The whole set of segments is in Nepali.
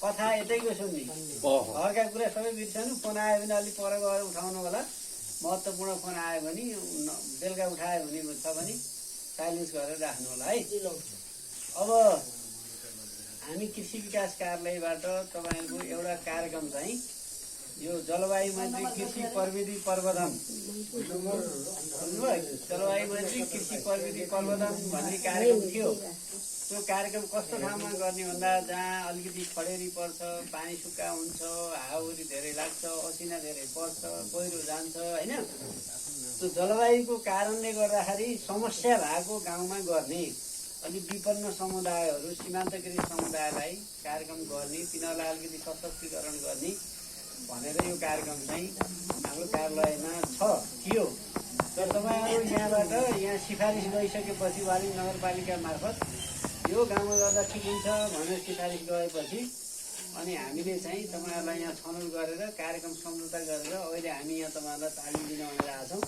कथा यतैको सुन्ने घरका कुरा सबै बिर्सनु। फोन आयो भने अलिक पर गएर उठाउनु होला। महत्त्वपूर्ण फोन आयो भने बेलुका उठायो भने छ भने साइलेन्स गरेर राख्नु होला है। अब हामी कृषि विकास कार्यालयबाट तपाईँको एउटा कार्यक्रम चाहिँ यो जलवायु मन्त्री कृषि प्रविधि प्रवर्धन जलवायु मन्त्री कृषि प्रविधि प्रवर्धन भन्ने कार्यक्रम थियो। त्यो कार्यक्रम कस्तो ठाउँमा गर्ने भन्दा जहाँ अलिकति खडेरी पर्छ, पानी सुक्खा हुन्छ, हावाहुरी धेरै लाग्छ, असिना धेरै पर्छ, पहिरो जान्छ होइन। त्यो जलवायुको कारणले गर्दाखेरि समस्या भएको गाउँमा गर्ने, अलिक विपन्न समुदायहरू सीमान्तकृत समुदायलाई कार्यक्रम गर्ने, तिनीहरूलाई अलिकति सशक्तिकरण गर्ने भनेर यो कार्यक्रम चाहिँ हाम्रो कार्यालयमा थियो। तर तपाईँहरू यहाँबाट यहाँ सिफारिस गइसकेपछि वाली नगरपालिका मार्फत यो गाउँमा गर्दा ठिक हुन्छ भनेर सिफारिस गएपछि अनि हामीले चाहिँ तपाईँहरूलाई यहाँ छनौट गरेर कार्यक्रम सम्झौता गरेर अहिले हामी यहाँ तपाईँहरूलाई तालिम दिन भनेर आएको छौँ।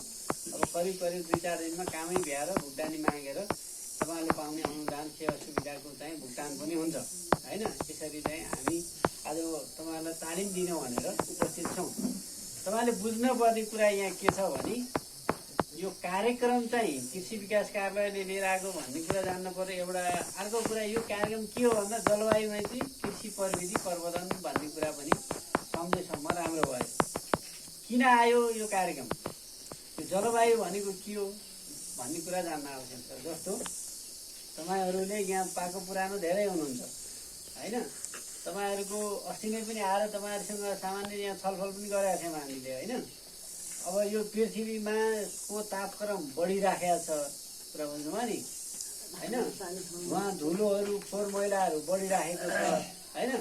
अब करिब 2-4 दिनमा कामै भ्याएर भुक्तानी मागेर तपाईँहरूले पाउने अनुदान सेवा सुविधाको चाहिँ भुक्तान पनि हुन्छ होइन। त्यसरी चाहिँ हामी आज तपाईँहरूलाई तालिम दिनु भनेर उपस्थित छौँ। तपाईँले बुझ्नुपर्ने कुरा यहाँ के छ भने यो कार्यक्रम चाहिँ कृषि विकास कार्यालयले लिएर आएको भन्ने कुरा जान्नु पर्यो एउटा। अर्को कुरा यो कार्यक्रम के हो भन्दा जलवायु नीति कृषि प्रविधि प्रवर्धन भन्ने कुरा पनि सम्झेसम्म राम्रो भयो। किन आयो यो कार्यक्रम, यो जलवायु भनेको के हो भन्ने कुरा जान्न आवश्यक छ। जस्तो तपाईँहरूले यहाँ पाएको पुरानो धेरै हुनुहुन्छ होइन। तपाईँहरूको अस्ति नै पनि आएर तपाईँहरूसँग सामान्य यहाँ छलफल पनि गरेका थियौँ हामीले होइन। अब यो पृथ्वीमा को तापक्रम बढिराखेको छ कुरा बुझ्नुभयो नि होइन। उहाँ धुलोहरू फोहोर मैलाहरू बढिराखेको छ होइन।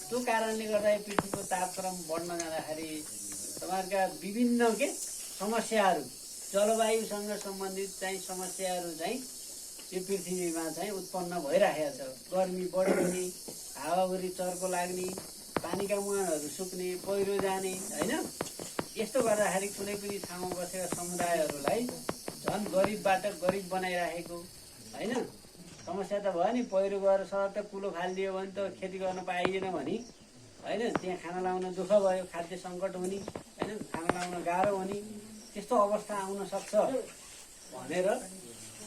त्यो कारणले गर्दा पृथ्वीको तापक्रम बढ्न जाँदाखेरि तपाईँहरूका विभिन्न समस्याहरू जलवायुसँग सम्बन्धित चाहिँ समस्याहरू चाहिँ यो पृथ्वीमा चाहिँ उत्पन्न भइराखेको छ। गर्मी बढ्ने, हावाहुरी चर्को लाग्ने, पानीका मुहानहरू सुक्ने, पहिरो जाने होइन। यस्तो गर्दाखेरि कुनै पनि ठाउँमा बसेका समुदायहरूलाई झन् गरिबबाट गरिब बनाइराखेको होइन। समस्या त भयो नि, पहिरो गएर सर त कुलो फालिदियो भने त खेती गर्न पाइएन भने होइन, त्यहाँ खाना लाउन दुःख भयो, खाद्य सङ्कट हुने होइन, खाना लाउन गाह्रो हुने त्यस्तो अवस्था आउन सक्छ भनेर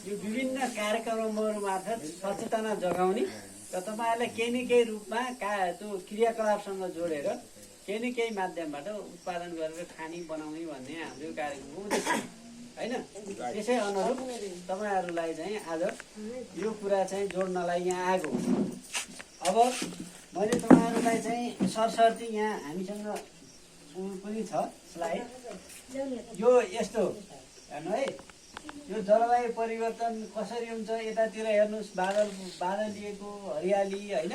यो विभिन्न कार्यक्रमहरू मार्फत सचेतना जगाउने र तपाईँहरूलाई केही न केही रूपमा त्यो क्रियाकलापसँग जोडेर केही न केही माध्यमबाट उत्पादन गरेर खाने बनाउने भन्ने हाम्रो कार्यक्रमको उद्देश्य होइन। त्यसै अनुरूप तपाईँहरूलाई चाहिँ आज यो कुरा चाहिँ जोड्नलाई यहाँ आएको। अब मैले तपाईँहरूलाई चाहिँ सरसर्ती यहाँ हामीसँग पनि छ स्लाइड। यो यस्तो हेर्नु है, यो जलवायु परिवर्तन कसरी हुन्छ यतातिर हेर्नुहोस्, बादलिएको हरियाली होइन।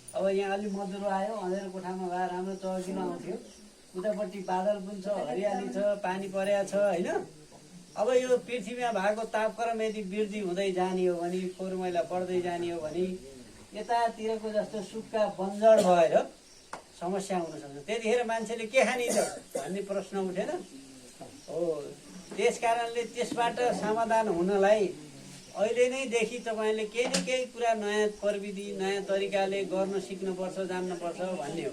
अब यहाँ अलिक मधुरो आयो, अँधेरो कोठामा भए राम्रो चहकिलो आउँथ्यो। उतापट्टि बादल पनि छ, हरियाली छ, पानी परेको छ होइन। अब यो पृथ्वीमा भएको तापक्रम यदि वृद्धि हुँदै जाने हो भने, फोहोर मैला बढ्दै जाने हो भने यतातिरको जस्तो सुक्खा बन्जर भएर समस्या हुनसक्छ। त्यतिखेर मान्छेले के खाने त भन्ने प्रश्न उठेन हो। त्यस कारणले त्यसबाट समाधान हुनलाई अहिले नै देखि तपाईँले केही न केही कुरा नयाँ प्रविधि नयाँ तरिकाले गर्न सिक्नुपर्छ, जान्नुपर्छ भन्ने हो।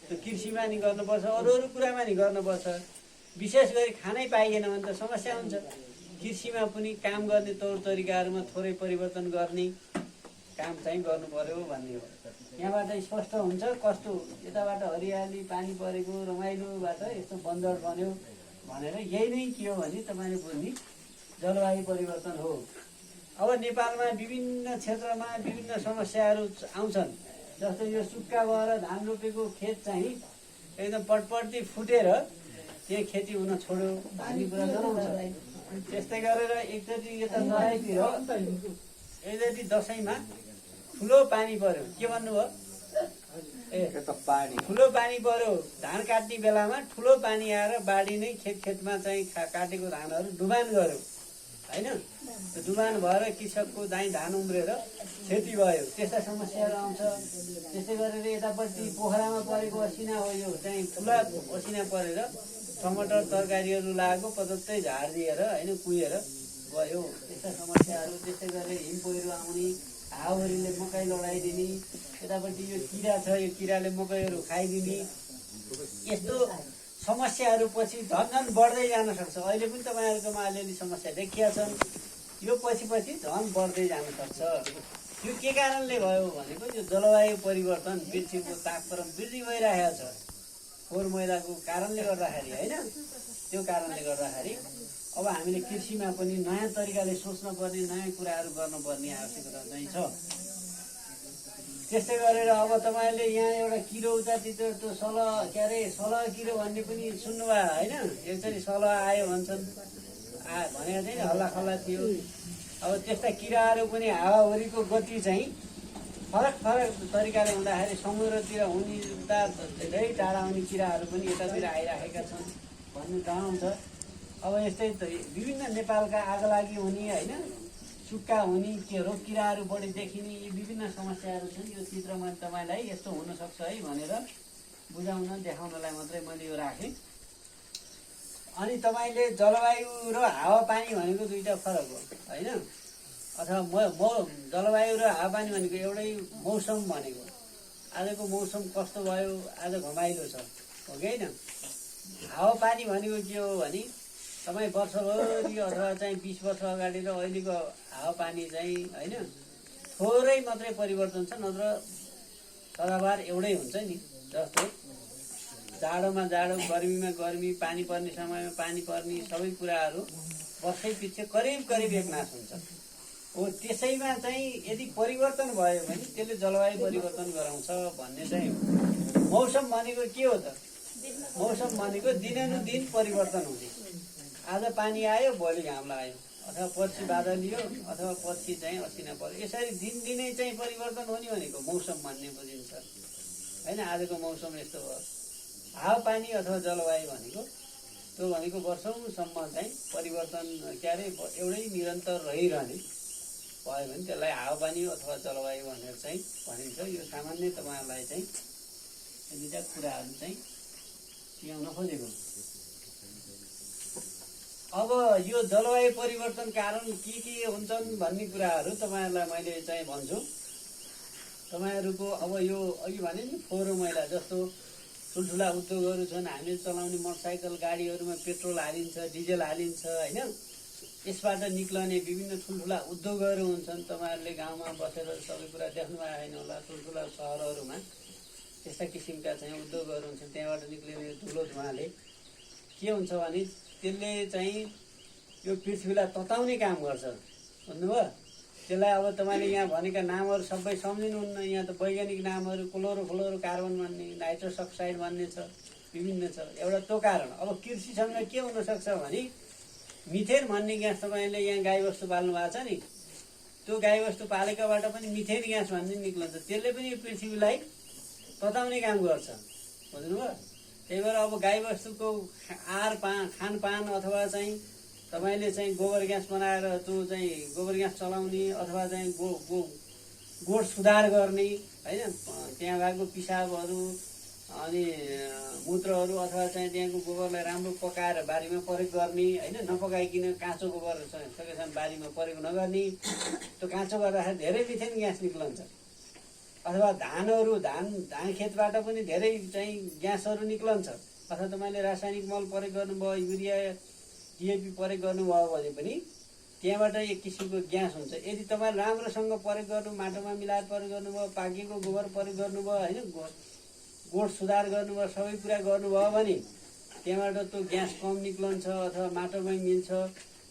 त्यो कृषिमा नि गर्नुपर्छ, अरू कुरामा नि गर्नुपर्छ। विशेष गरी खानै पाइएन भने त समस्या हुन्छ। कृषिमा पनि काम गर्ने तौर तरिकाहरूमा थोरै परिवर्तन गर्ने काम चाहिँ गर्नु पर्यो भन्ने हो। यहाँबाट स्पष्ट हुन्छ कस्तो यताबाट हरियाली पानी परेको रमाइलोबाट यस्तो बन्जर बन्यो भनेर। यही नै के हो भने तपाईँले बुझ्ने जलवायु परिवर्तन हो। अब नेपालमा विभिन्न क्षेत्रमा विभिन्न समस्याहरू आउँछन्। जस्तो यो सुक्खा भएर धान रोपेको खेत चाहिँ एकदम पटपटी फुटेर त्यहाँ खेती हुन छोड्यो भन्ने कुरा जनाउँछ। त्यस्तै गरेर एकचोटि यता दसैँतिर एकचोटि दसैँमा ठुलो पानी पर्यो। के भन्नुभयो? ठुलो पानी पर्यो। धान काट्ने बेलामा ठुलो पानी आएर बाढी नै खेतमा चाहिँ काटेको धानहरू डुबान गर्यो होइन। डुबान भएर कृषकको चाहिँ धान उम्रेर क्षति भयो। त्यस्ता समस्याहरू आउँछ। त्यस्तै गरेर यतापट्टि पोखरामा परेको असिना हो, यो चाहिँ ठुला असिना परेर टमाटर तरकारीहरू लागेको पतत्तै झारिदिएर होइन कुहिएर गयो। त्यस्ता समस्याहरू। त्यस्तै गरेर हिम पहिरो आउने, हावाहुरीले मकै लडाइदिने यतापट्टि यो किरा छ, यो किराले मकैहरू खाइदिने यस्तो समस्याहरू पछि झन् बढ्दै जान सक्छ। अहिले पनि तपाईँहरूकोमा अलिअलि समस्या देखिया छन्, यो पछि झन् बढ्दै जान सक्छ। यो के कारणले भयो भनेको यो जलवायु परिवर्तन, पृथ्वीको तापक्रम वृद्धि भइरहेको छ फोहोर मैलाको कारणले गर्दाखेरि होइन। त्यो कारणले गर्दाखेरि अब हामीले कृषिमा पनि नयाँ तरिकाले सोच्न पर्ने, नयाँ कुराहरू गर्नुपर्ने आवश्यकता चाहिँ छ। त्यस्तै गरेर अब तपाईँले यहाँ एउटा किरो उतातिर त्यो सलह किरो भन्ने पनि सुन्नुभयो होइन। एकचोटि सलह आयो भन्छन्, भनेको चाहिँ हल्ला खल्ला थियो। अब त्यस्ता किराहरू पनि हावाहुरीको गति चाहिँ फरक तरिकाले हुँदाखेरि समुद्रतिर हुने धेरै टाढा हुने किराहरू पनि यतातिर आइराखेका छन् भन्ने जनाउँछ। अब यस्तै विभिन्न नेपालका आगलागी हुने होइन, चुक्का हुने के रोग किराहरू बढी देखिने यी विभिन्न समस्याहरू छन्। यो चित्रमा तपाईँलाई यस्तो हुनसक्छ है भनेर बुझाउन देखाउनलाई मात्रै मैले यो राखेँ। अनि तपाईँले जलवायु र हावापानी भनेको दुईवटा फरक हो होइन। अथवा जलवायु र हावापानी भनेको एउटै मौसम भनेको। आजको मौसम कस्तो भयो, आज घमाइलो छ हो कि होइन। हावापानी भनेको के हो भने तपाईँ वर्षभरि अथवा चाहिँ 20 वर्ष अगाडि र अहिलेको हावापानी चाहिँ होइन थोरै मात्रै परिवर्तन छ, नत्र सदाबार एउटै हुन्छ नि। जस्तो जाडोमा जाडो, गर्मीमा गर्मी, पानी पर्ने समयमा पानी पर्ने सबै कुराहरू वर्षै पछि करिब एक नाश हुन्छ हो। त्यसैमा चाहिँ यदि परिवर्तन भयो भने त्यसले जलवायु परिवर्तन गराउँछ भन्ने चाहिँ मौसम भनेको के हो त? मौसम भनेको दिनानुदिन परिवर्तन हुने। आज पानी आयो, भोलि घाम लाग्यो, अथवा पर्सि बादल लियो, अथवा पर्सि चाहिँ असिना पर्यो। यसरी दिनदिनै चाहिँ परिवर्तन हुने भनेको मौसम भन्ने बुझिन्छ होइन। आजको मौसम यस्तो भयो। हावापानी अथवा जलवायु भनेको त्यो भनेको वर्षौँसम्म चाहिँ परिवर्तन एउटै निरन्तर रहिरहने भयो भने त्यसलाई हावापानी अथवा जलवायु भनेर चाहिँ भनिन्छ। यो सामान्य तपाईँहरूलाई चाहिँ दुईवटा कुराहरू चाहिँ सिकाउन खोजेको। अब यो जलवायु परिवर्तन कारण के हुन्छन् भन्ने कुराहरू तपाईँहरूलाई मैले चाहिँ भन्छु। तपाईँहरूको अब यो अघि भने नि फोहोर मैला, जस्तो ठुल्ठुला उद्योगहरू छन्, हामीले चलाउने मोटरसाइकल गाडीहरूमा पेट्रोल हालिन्छ, डिजेल हालिन्छ होइन। यसबाट निक्लने विभिन्न ठुल्ठुला उद्योगहरू हुन्छन्। तपाईँहरूले गाउँमा बसेर सबै कुरा देख्नुभएको छैन होला। ठुल्ठुला सहरहरूमा त्यस्ता किसिमका चाहिँ उद्योगहरू हुन्छन्। त्यहाँबाट निक्लिने धुलो धुवाँले के हुन्छ भने त्यसले चाहिँ यो पृथ्वीलाई तताउने काम गर्छ, बुझ्नुभयो। त्यसलाई अब तपाईँले यहाँ भनेका नामहरू सबै सम्झिनुहुन्न। यहाँ त वैज्ञानिक नामहरू क्लोरो कार्बन भन्ने, नाइट्रस अक्साइड भन्ने छ, विभिन्न छ। एउटा त्यो कारण। अब कृषिसँग के हुनसक्छ भने मिथेन भन्ने ग्यास, तपाईँले यहाँ गाईबस्तु पाल्नु भएको छ नि, त्यो गाईबस्तु पालेकाबाट पनि मिथेन ग्यास भन्ने निक्लन्छ। त्यसले पनि पृथ्वीलाई तताउने काम गर्छ, बुझ्नुभयो। त्यही भएर अब गाईबस्तुको खानपान अथवा चाहिँ तपाईँले चाहिँ गोबर ग्यास बनाएर त्यो चाहिँ गोबर ग्यास चलाउने अथवा चाहिँ गोठ सुधार गर्ने होइन। त्यहाँ भएको पिसाबहरू अनि मूत्रहरू अथवा चाहिँ त्यहाँको गोबरलाई राम्रो पकाएर बारीमा प्रयोग गर्ने होइन। नपकाइकन काँचो गोबर सकेसम्म बारीमा प्रयोग नगर्ने। त्यो काँचो गर्दाखेरि धेरै मिथेन ग्यास निक्लन्छ। अथवा धान खेतबाट पनि धेरै चाहिँ ग्यासहरू निक्लन्छ। अथवा तपाईँले रासायनिक मल प्रयोग गर्नुभयो, युरिया डिएपी प्रयोग गर्नुभयो भने पनि त्यहाँबाट एक किसिमको ग्यास हुन्छ। यदि तपाईँ राम्रोसँग प्रयोग गर्नु, माटोमा मिलाएर प्रयोग गर्नुभयो, पाकेको गोबर प्रयोग गर्नुभयो होइन, गोठ सुधार गर्नुभयो, सबै कुरा गर्नुभयो भने त्यहाँबाट त्यो ग्यास कम निक्लन्छ अथवा माटोमै मिल्छ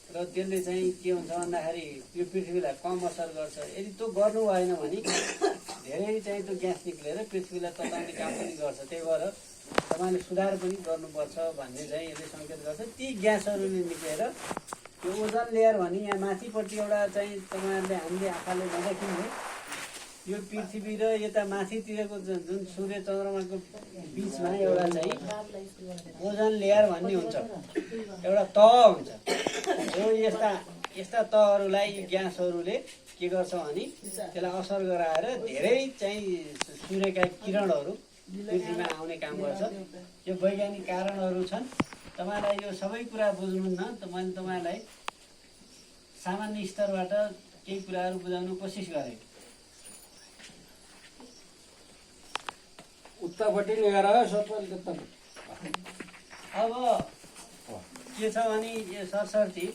र त्यसले चाहिँ के हुन्छ भन्दाखेरि यो पृथ्वीलाई कम असर गर्छ। यदि त्यो गर्नु भएन भने धेरै चाहिँ त्यो ग्यास निक्लेर पृथ्वीलाई तताउने काम पनि गर्छ। त्यही भएर तपाईँले सुधार पनि गर्नुपर्छ भन्ने चाहिँ यसले सङ्केत गर्छ। ती ग्यासहरूले निक्लेर यो ओजन लेयर भन्ने यहाँ माथिपट्टि एउटा चाहिँ तपाईँहरूले हामीले आँखाले नदेखिने यो पृथ्वी र यता माथितिरको जुन सूर्य चन्द्रमाको बिचमा एउटा चाहिँ ओजन लेयर भन्ने हुन्छ, एउटा तह हुन्छ। यो यस्ता तहहरूलाई ग्यासहरूले के गर्छ भने त्यसलाई असर गराएर धेरै चाहिँ सूर्यका किरणहरू पृथ्वीमा आउने काम गर्छ। यो वैज्ञानिक कारणहरू छन्। तपाईँलाई यो सबै कुरा बुझ्नुहुन्न। मैले तपाईँलाई सामान्य स्तरबाट केही कुराहरू बुझाउन कोसिस गरेँ। उतापट्टि लिएर सबै त्यता अब के छ भने यो सरसर्ती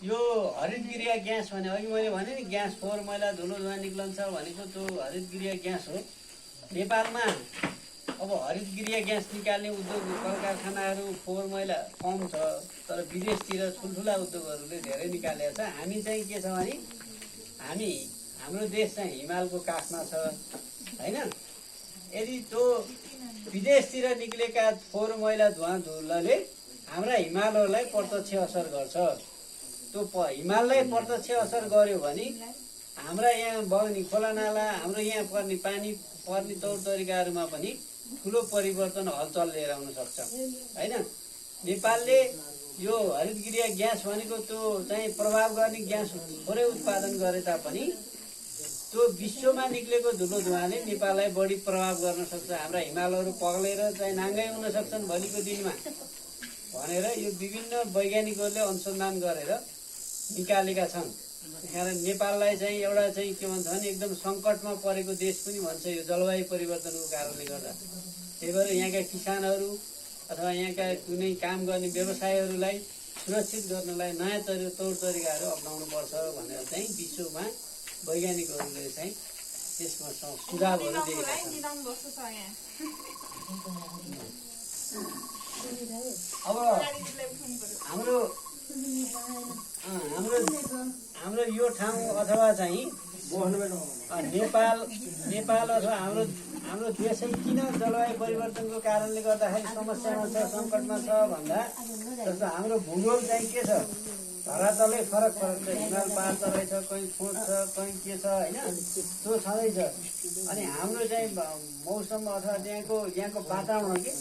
यो हरितगृह ग्यास भने अघि मैले भने नि ग्यास फोहोर मैला धुलो धुवा निक्लन्छ भनेको त्यो हरितगृह ग्यास हो। नेपालमा अब हरितगृह ग्यास निकाल्ने उद्योग कल कारखानाहरू फोहोर मैला कम छ, तर विदेशतिर ठुल्ठुला उद्योगहरूले धेरै निकालेको छ। हामी चाहिँ के छ भने हाम्रो देश चाहिँ हिमालको काखमा छ होइन। यदि त्यो विदेशतिर निक्लेका फोहोर मैला धुवा धुलोले हाम्रा हिमालहरूलाई प्रत्यक्ष असर गर्छ। त्यो हिमाललाई प्रत्यक्ष असर गर्यो भने हाम्रा यहाँ बग्ने खोला नाला, हाम्रो यहाँ पर्ने पानी पर्ने तौर तरिकाहरूमा पनि ठुलो परिवर्तन हलचल लिएर आउन सक्छ होइन। नेपालले यो हरितगृह ग्यास भनेको त्यो चाहिँ प्रभाव गर्ने ग्यास थोरै उत्पादन गरे तापनि त्यो विश्वमा निक्लेको धुलो धुवाले नेपाललाई बढी प्रभाव गर्न सक्छ। हाम्रा हिमालहरू पग्लेर चाहिँ नाङ्गै हुन सक्छन् भोलिको दिनमा भनेर यो विभिन्न वैज्ञानिकहरूले अनुसन्धान गरेर निकालेका छन्। त्यसकारण नेपाललाई चाहिँ एउटा चाहिँ के भन्छ भने एकदम सङ्कटमा परेको देश पनि भन्छ यो जलवायु परिवर्तनको कारणले गर्दा। त्यही भएर यहाँका किसानहरू अथवा यहाँका कुनै काम गर्ने व्यवसायहरूलाई सुरक्षित गर्नलाई नयाँ तौर तरिकाहरू अप्नाउनुपर्छ भनेर चाहिँ विश्वमा वैज्ञानिकहरूले चाहिँ त्यसमा सुझावहरू दिएका छन्। अब हाम्रो हाम्रो यो ठाउँ अथवा चाहिँ नेपाल अथवा हाम्रो देशै किन जलवायु परिवर्तनको कारणले गर्दाखेरि समस्यामा छ, सङ्कटमा छ भन्दा जस्तो हाम्रो भूगोल चाहिँ के छ, धरातलै फरक फरक छ। हिमाल पहाड तराई छ, कहीँ खोज छ, कहीँ के छ होइन, त्यो छँदैछ। अनि हाम्रो चाहिँ मौसम अथवा यहाँको वातावरण के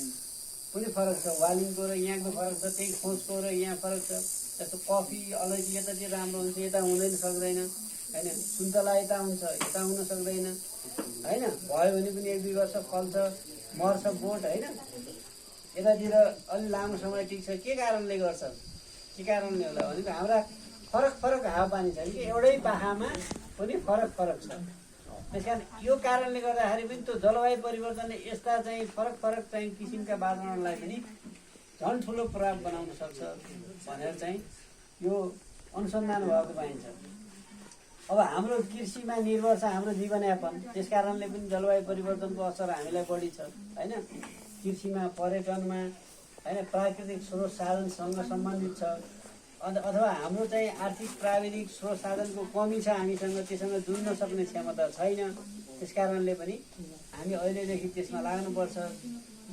पनि फरक छ। वालिङको र यहाँको फरक छ, त्यही खोजको र यहाँ फरक छ। जस्तो कफी अलैँची यतातिर राम्रो हुन्छ, यता हुँदैन सक्दैन होइन। सुन्तला यता हुन्छ, यता हुन सक्दैन होइन। भयो भने पनि 1-2 वर्ष फल्छ, मर्छ बोट होइन। यतातिर अलि लामो समय टिक्छ। के कारणले गर्छ, के कारणले होला भने हाम्रा फरक फरक हावापानी छ कि एउटै पाखामा पनि फरक फरक छ। त्यसकारण यो कारणले गर्दाखेरि पनि त्यो जलवायु परिवर्तनले यस्ता चाहिँ फरक फरक चाहिँ किसिमका वातावरणलाई पनि झन् ठुलो प्रभाव बनाउन सक्छ भनेर चाहिँ यो अनुसन्धान भएको पाइन्छ। अब हाम्रो कृषिमा निर्भर छ हाम्रो जीवनयापन, त्यस कारणले पनि जलवायु परिवर्तनको असर हामीलाई बढी छ होइन। कृषिमा, पर्यटनमा होइन, प्राकृतिक स्रोत साधनसँग सम्बन्धित छ। अथवा हाम्रो चाहिँ आर्थिक प्राविधिक स्रोत साधनको कमी छ हामीसँग, त्योसँग जुझ्न सक्ने क्षमता छैन। त्यस कारणले पनि हामी अहिलेदेखि त्यसमा लाग्नुपर्छ।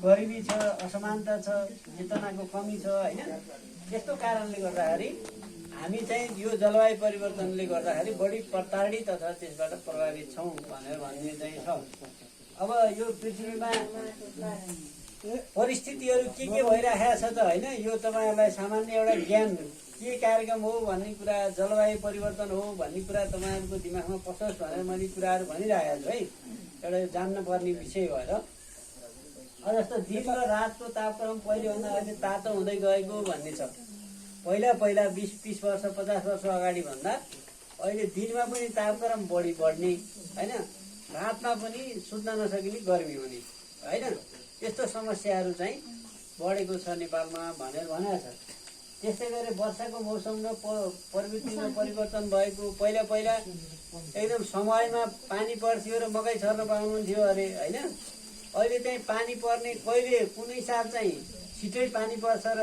गरिबी छ, असमानता छ, चेतनाको कमी छ होइन। यस्तो कारणले गर्दाखेरि हामी चाहिँ यो जलवायु परिवर्तनले गर्दाखेरि बढी प्रताडित अथवा त्यसबाट प्रभावित छौँ भनेर भन्ने चाहिँ छ। अब यो पृथ्वीमा परिस्थितिहरू के भइरहेको छ त होइन, यो तपाईँहरूलाई सामान्य एउटा ज्ञान के कार्यक्रम हो भन्ने कुरा, जलवायु परिवर्तन हो भन्ने कुरा तपाईँहरूको दिमागमा पसोस् भनेर मैले कुराहरू भनिरहेको छु है। एउटा जान्न पर्ने विषय भएर जस्तो दिन र रातको तापक्रम पहिलेभन्दा अहिले तातो हुँदै गएको भन्ने छ। पहिला 20-30 वर्ष 50 वर्ष अगाडि भन्दा अहिले दिनमा पनि तापक्रम बढ्ने होइन, रातमा पनि सुत्न नसकिने गर्मी हुने होइन। यस्तो समस्याहरू चाहिँ बढेको छ नेपालमा भनेर भनेको छ। त्यस्तै गरी वर्षाको मौसम र प्रवृत्तिमा परिवर्तन भएको, पहिला एकदम समयमा पानी पर्थ्यो र मकै छर्न पाउनुहुन्थ्यो अरे होइन। अहिले चाहिँ पानी पर्ने कहिले कुनै साल चाहिँ छिटै पानी पर्छ र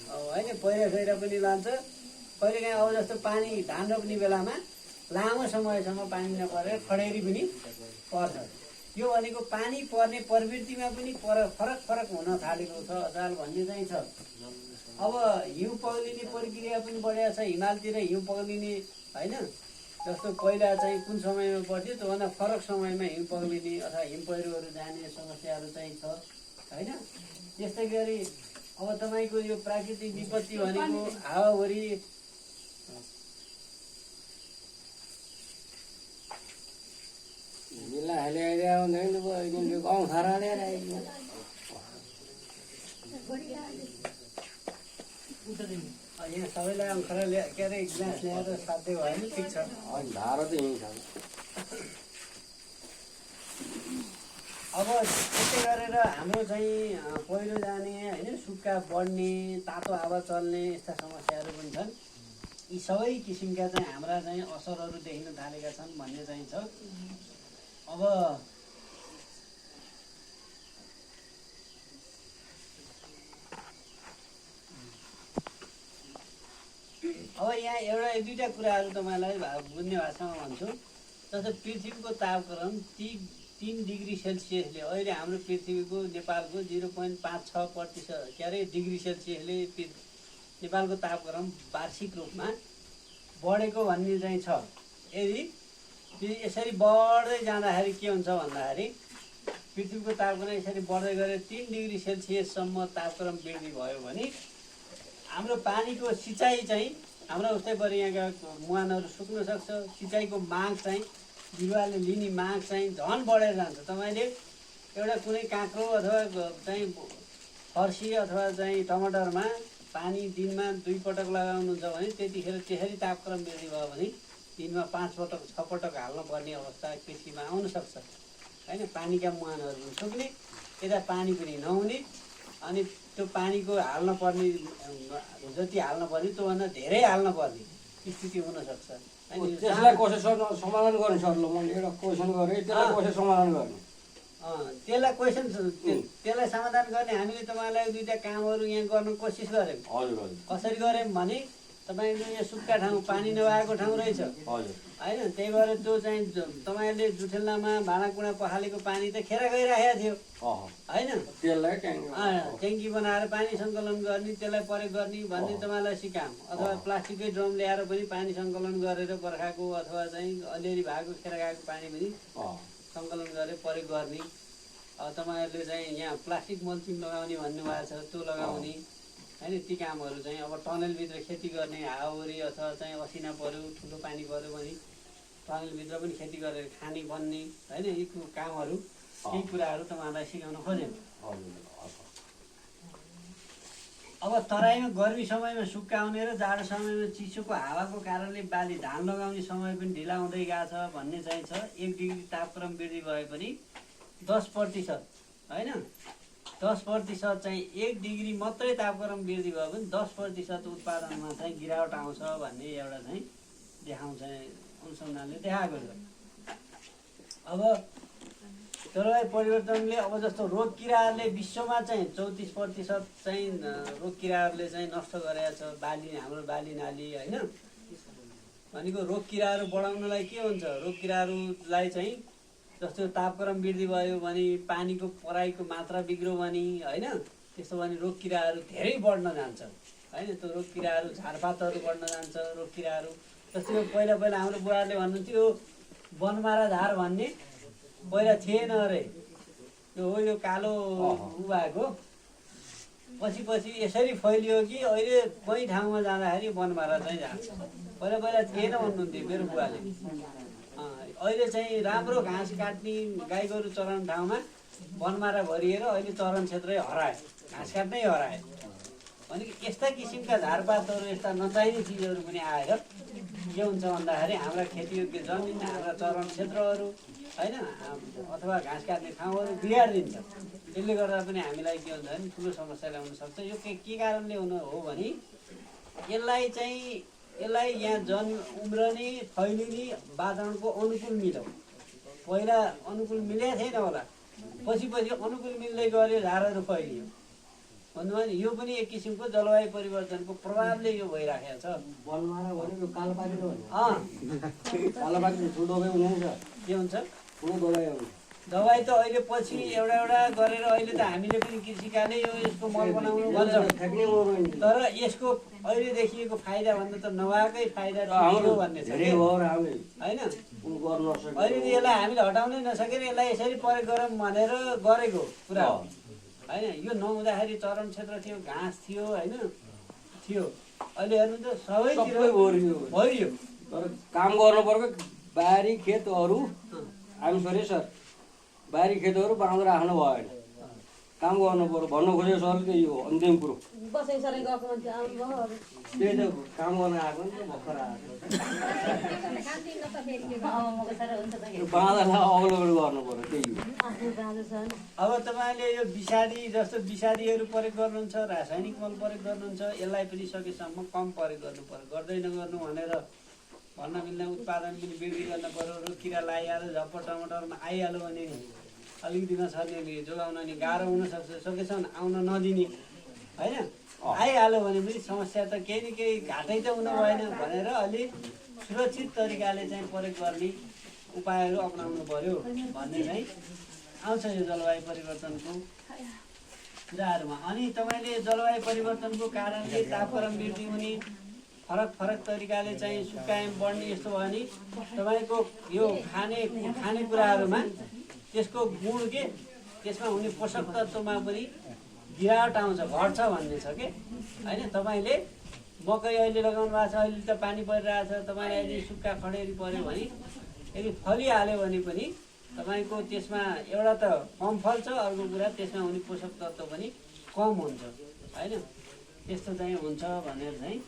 होइन पहिरा पनि लान्छ। कहिलेकाहीँ अब जस्तो पानी धान रोप्ने बेलामा लामो समयसम्म पानी नपरेर खडेरी पनि पर्छ। यो भनेको पानी पर्ने प्रवृत्तिमा पनि फरक फरक हुन थालेको छ अचाल भन्ने चाहिँ छ। अब हिउँ पग्लिने प्रक्रिया पनि बढेको छ। हिमालतिर हिउँ पग्लिने होइन, जस्तो पहिला चाहिँ कुन समयमा पर्थ्यो त्योभन्दा फरक समयमा हिउँ पग्लिने अथवा हिम पहिरोहरू जाने समस्याहरू चाहिँ छ होइन। त्यस्तै गरी अब तपाईँको यो प्राकृतिक विपत्ति भनेको हावाहुरी यहाँ सबैलाई अङ्खरा के अरे ग्लास ल्याएर साध्य भयो नि, ठिक छ। अब त्यसै गरेर हाम्रो चाहिँ पहिरो जाने होइन सुक्खा बढ्ने तातो हावा चल्ने यस्ता समस्याहरू पनि छन्। यी सबै किसिमका चाहिँ हाम्रा चाहिँ असरहरू देखिन थालेका छन् भन्ने चाहिँ छ। अब यहाँ एउटा एक दुईवटा कुराहरू तपाईँलाई बुझ्ने भाषामा भन्छु। जस्तै पृथ्वीको तापक्रम 3 डिग्री सेल्सियसले अहिले हाम्रो पृथ्वीको नेपालको 0.56% डिग्री सेल्सियसले नेपालको तापक्रम वार्षिक रूपमा बढेको भन्ने चाहिँ छ। यदि यसरी बढ्दै जाँदाखेरि के हुन्छ भन्दाखेरि पृथ्वीको तापक्रम यसरी बढ्दै गएर 3 डिग्री सेल्सियससम्म तापक्रम वृद्धि भयो भने हाम्रो पानीको सिँचाइ चाहिँ हाम्रो उस्तै गरी यहाँका मुहानहरू सुक्न सक्छ। सिँचाइको माग चाहिँ बिरुवाले लिने माग चाहिँ झन् बढेर जान्छ। तपाईँले एउटा कुनै काँक्रो अथवा चाहिँ फर्सी अथवा चाहिँ टमाटरमा पानी दिनमा 2 पटक लगाउनुहुन्छ भने त्यतिखेर त्यसरी तापक्रम वृद्धि भयो भने दिनमा 5 पटक 6 पटक हाल्न पर्ने अवस्था कृषिमा आउन सक्छ होइन। पानीका मुहानहरू पनि सुक्ने, यता पानी पनि नहुने, अनि त्यो पानीको हाल्न पर्ने जति हाल्न पर्ने त्योभन्दा धेरै हाल्न पर्ने स्थिति हुनसक्छ। त्यसलाई कसरी समाधान गर्ने सर? ल मैले एउटा क्वेसन गरेँ, त्यसलाई कसरी समाधान गर्ने? त्यसलाई समाधान गर्ने हामीले तपाईँलाई 2टा कामहरू यहाँ गर्न कोसिस गऱ्यौँ। हजुर। कसरी गऱ्यौँ भने तपाईँको यहाँ सुक्खा ठाउँ पानी नभएको ठाउँ रहेछ होइन, त्यही भएर त्यो चाहिँ तपाईँले जुठेल्लामा भाँडाकुँडा पखालेको पानी त खेर गइराखेको थियो होइन। त्यसलाई ट्याङ्की बनाएर पानी सङ्कलन गर्ने, त्यसलाई प्रयोग गर्ने भन्ने तपाईँलाई सिकाऊँ। अथवा प्लास्टिककै ड्रम ल्याएर पनि पानी सङ्कलन गरेर बर्खाको अथवा चाहिँ अलिअलि भएको खेर गएको पानी पनि सङ्कलन गरेर प्रयोग गर्ने। तपाईँहरूले चाहिँ यहाँ प्लास्टिक मल्चिङ लगाउने भन्नुभएको छ, त्यो लगाउने होइन। ती कामहरू चाहिँ अब टनलभित्र खेती गर्ने, हावाहुरी अथवा चाहिँ असिना पऱ्यो ठुलो पानी पऱ्यो भने टनलभित्र पनि खेती गरेर खाने बन्ने होइन। यी कामहरू केही कुराहरू तपाईँहरूलाई सिकाउन खोज्यौँ। अब तराईमा गर्मी समयमा सुक्खा आउने र जाडो समयमा चिसोको हावाको कारणले बाली धान लगाउने समय पनि ढिला हुँदै गएको छ भन्ने चाहिँ छ। 1 डिग्री तापक्रम वृद्धि भए पनि 10% होइन, 10% चाहिँ 1 डिग्री मात्रै तापक्रम वृद्धि भयो भने 10% उत्पादनमा चाहिँ गिरावट आउँछ भन्ने एउटा चाहिँ देखाउँछ, अनुसन्धानले देखाएको छ। अब जलवायु परिवर्तनले अब जस्तो रोग किराहरूले विश्वमा चाहिँ 34% चाहिँ रोग किराहरूले चाहिँ नष्ट गरेका छ बाली, हाम्रो बाली नाली होइन। भनेको रोग किराहरू बढाउनलाई के हुन्छ, रोग किराहरूलाई चाहिँ जस्तो तापक्रम वृद्धि भयो भने पानीको पराइको मात्रा बिग्रो भने होइन, त्यस्तो भने रोग किराहरू धेरै बढ्न जान्छ होइन। त्यो रोग किराहरू झारपातहरू बढ्न जान्छ। रोग किराहरू जस्तो पहिला हाम्रो बुढाहरूले भन्नुहुन्थ्यो बनमारा झार भन्ने पहिला थिएन अरे, यो हो यो कालो भएको पछि यसरी फैलियो कि अहिले कहीँ ठाउँमा जाँदाखेरि बनमारा चाहिँ जान्छ। पहिला थिएन भन्नुहुन्थ्यो मेरो बुवाले। अहिले चाहिँ राम्रो घाँस काट्ने गाई गोरु चराउने ठाउँमा बनमारा भरिएर अहिले चरण क्षेत्रै हरायो, घाँस काट्नै हरायो। भनेको यस्ता किसिमका झारपातहरू, यस्ता नचाहिने चिजहरू पनि आएर के हुन्छ भन्दाखेरि हाम्रा खेतीयोग्य जमिन, हाम्रा चरण क्षेत्रहरू होइन अथवा घाँस काट्ने ठाउँहरू बिगारिदिन्छ। त्यसले गर्दा पनि हामीलाई के हुन्छ भने ठुलो समस्या ल्याउन सक्छ। यो के कारणले हुनु हो भने यसलाई यहाँ उम्रने फैलिने वातावरणको अनुकूल मिल्यो। पहिला अनुकूल मिलेको थिएन होला, पछि अनुकूल मिल्दै गयो, झारहरू फैलियो। भन्नुभयो नि यो पनि एक किसिमको जलवायु परिवर्तनको प्रभावले यो भइराखेको छ। बनमारा भनेको कालोपानी कालोपानी के हुन्छ दबाई त अहिले पछि एउटा गरेर अहिले त हामीले पनि कृषिकाले यसको मल बनाउनु भन्छ। तर यसको अहिले देखिएको फाइदा भन्दा त नभएकै फाइदा भन्ने छ होइन। अहिले यसलाई हामीले हटाउनै नसकेर यसलाई यसरी प्रयोग गरौँ भनेर गरेको कुरा हो होइन। यो नहुँदाखेरि चरण क्षेत्र थियो, घाँस थियो होइन थियो। अहिले हेर्नु त सबैतिर भरियो। तर काम गर्नु पर्यो बारी खेतहरू, आइम सरी सर, बारी खेतहरू बनाउँदै राख्नु भएन। काम गर्नु पर्यो भन्नु खोजेको सरले त्यही हो अन्तिम कुरो बसाइ सराइ गएको मान्छे आउनुभयो अब त्यही त काम गर्न आएको नि त भर्खर आएको यो बाँधालाई अग्लो गर्नु पर्यो त्यही हो आफ्नो बाँझो छ नि अब तपाईँले यो विषादी जस्तो विषादीहरू प्रयोग गर्नुहुन्छ रासायनिक मल प्रयोग गर्नुहुन्छ यसलाई पनि सकेसम्म कम प्रयोग गर्नु पर्यो गर्दै नगर्नु भनेर भन्न मिल्ने उत्पादन पनि वृद्धि गर्न पर्यो र किरा लगाइहाल्यो झप्प टमाटरमा आइहाल्यो भने नि अलिकति नछर्ने जोगाउन नि गाह्रो हुनसक्छ सकेसम्म आउन नदिने होइन आइहाल्यो भने पनि समस्या त केही न केही घाटै त हुनु भएन भनेर अलि सुरक्षित तरिकाले चाहिँ प्रयोग गर्ने उपायहरू अपनाउनु पर्यो भन्ने चाहिँ आउँछ यो जलवायु परिवर्तनको कुराहरूमा। अनि तपाईँले जलवायु परिवर्तनको कारणले तापक्रम वृद्धि हुने फरक फरक तरिकाले चाहिँ सुक्खायाम बढ्ने यस्तो भयो भने तपाईँको यो खानेकुराहरूमा त्यसको गुण के त्यसमा हुने पोषक तत्त्वमा पनि गिरावट आउँछ घट्छ भन्ने छ कि होइन। तपाईँले मकै अहिले लगाउनु भएको छ अहिले त पानी परिरहेछ तपाईँलाई यदि सुक्खा खडेरी पऱ्यो भने यदि फलिहाल्यो भने पनि तपाईँको त्यसमा एउटा त कम फल्छ अर्को कुरा त्यसमा हुने पोषक तत्त्व पनि कम हुन्छ होइन। त्यस्तो चाहिँ हुन्छ भनेर चाहिँ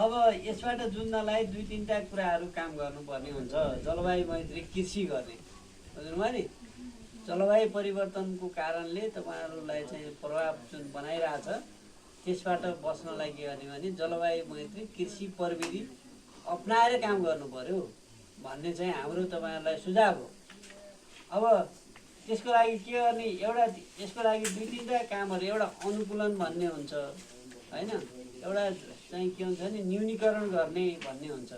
अब यसबाट जुझ्नलाई 2-3टा कुराहरू काम गर्नुपर्ने हुन्छ। जलवायु मैत्री कृषि गर्ने बुझ्नुभयो नि। जलवायु परिवर्तनको कारणले तपाईँहरूलाई चाहिँ प्रभाव जुन बनाइरहेछ त्यसबाट बस्नलाई के गर्ने भने जलवायु मैत्री कृषि प्रविधि अपनाएर काम गर्नु पर्यो भन्ने चाहिँ हाम्रो तपाईँहरूलाई सुझाव हो। अब त्यसको लागि के गर्ने एउटा यसको लागि 2-3टा कामहरू एउटा अनुकूलन भन्ने हुन्छ होइन। एउटा चाहिँ के हुन्छ भने न्यूनीकरण गर्ने भन्ने हुन्छ।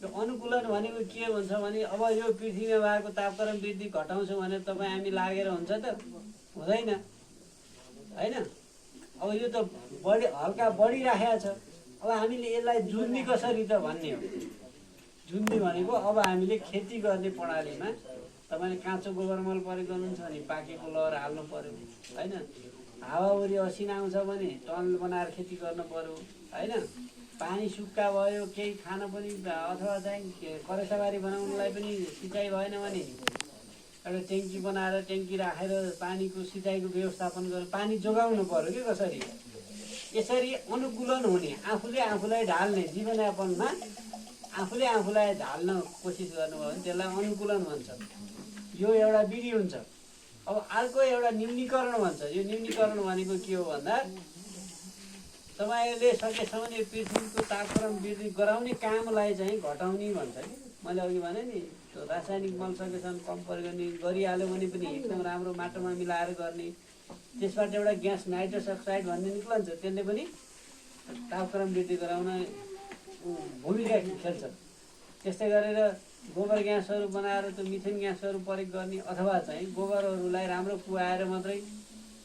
त्यो अनुकूलन भनेको के हुन्छ भने अब यो पृथ्वीमा भएको तापक्रम वृद्धि घटाउँछौँ भने तपाईँ हामी लागेर हुन्छ त हुँदैन होइन। अब यो त हल्का बढिराखेको छ। अब हामीले यसलाई जुन्ने कसरी त भन्ने हो। जुन्ने भनेको अब हामीले खेती गर्ने प्रणालीमा तपाईँले काँचो गोबर मल प्रयोग गर्नुहुन्छ भने पाकेको लहर हाल्नु पर्यो होइन। हावाहुरी असिना आउँछ भने टनल बनाएर खेती गर्नु पर्यो होइन। पानी सुक्खा भयो केही खान पनि अथवा चाहिँ करेसाबारी बनाउनुलाई पनि सिँचाइ भएन भने एउटा ट्याङ्की बनाएर ट्याङ्की राखेर पानीको सिँचाइको व्यवस्थापन गरेर पानी जोगाउनु पर्यो कि कसरी। यसरी अनुकूलन हुने आफूले आफूलाई ढाल्ने जीवनयापनमा आफूले आफूलाई ढाल्न कोसिस गर्नुभयो भने त्यसलाई अनुकूलन भन्छ। यो एउटा विधि हुन्छ। अब अर्को एउटा न्यूनीकरण भन्छ। यो न्यूनीकरण भनेको के हो भन्दा तपाईँले सकेसम्म यो पृथ्वीको तापक्रम वृद्धि गराउने कामलाई चाहिँ घटाउने भन्छ कि। मैले अघि भने नि त्यो रासायनिक मल सकेसम्म कम प्रयोग गर्ने गरिहाल्यो भने पनि एकदम राम्रो माटोमा मिलाएर गर्ने। त्यसबाट एउटा ग्यास नाइट्रस अक्साइड भन्ने निक्लन्छ त्यसले पनि तापक्रम वृद्धि गराउन भूमिका खेल्छ। त्यस्तै गरेर गोबर ग्यासहरू बनाएर त्यो मिथेन ग्यासहरू प्रयोग गर्ने अथवा चाहिँ गोबरहरूलाई राम्रो कुहाएर मात्रै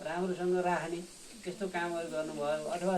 राम्रोसँग राख्ने त्यस्तो कामहरू गर्नुभयो अथवा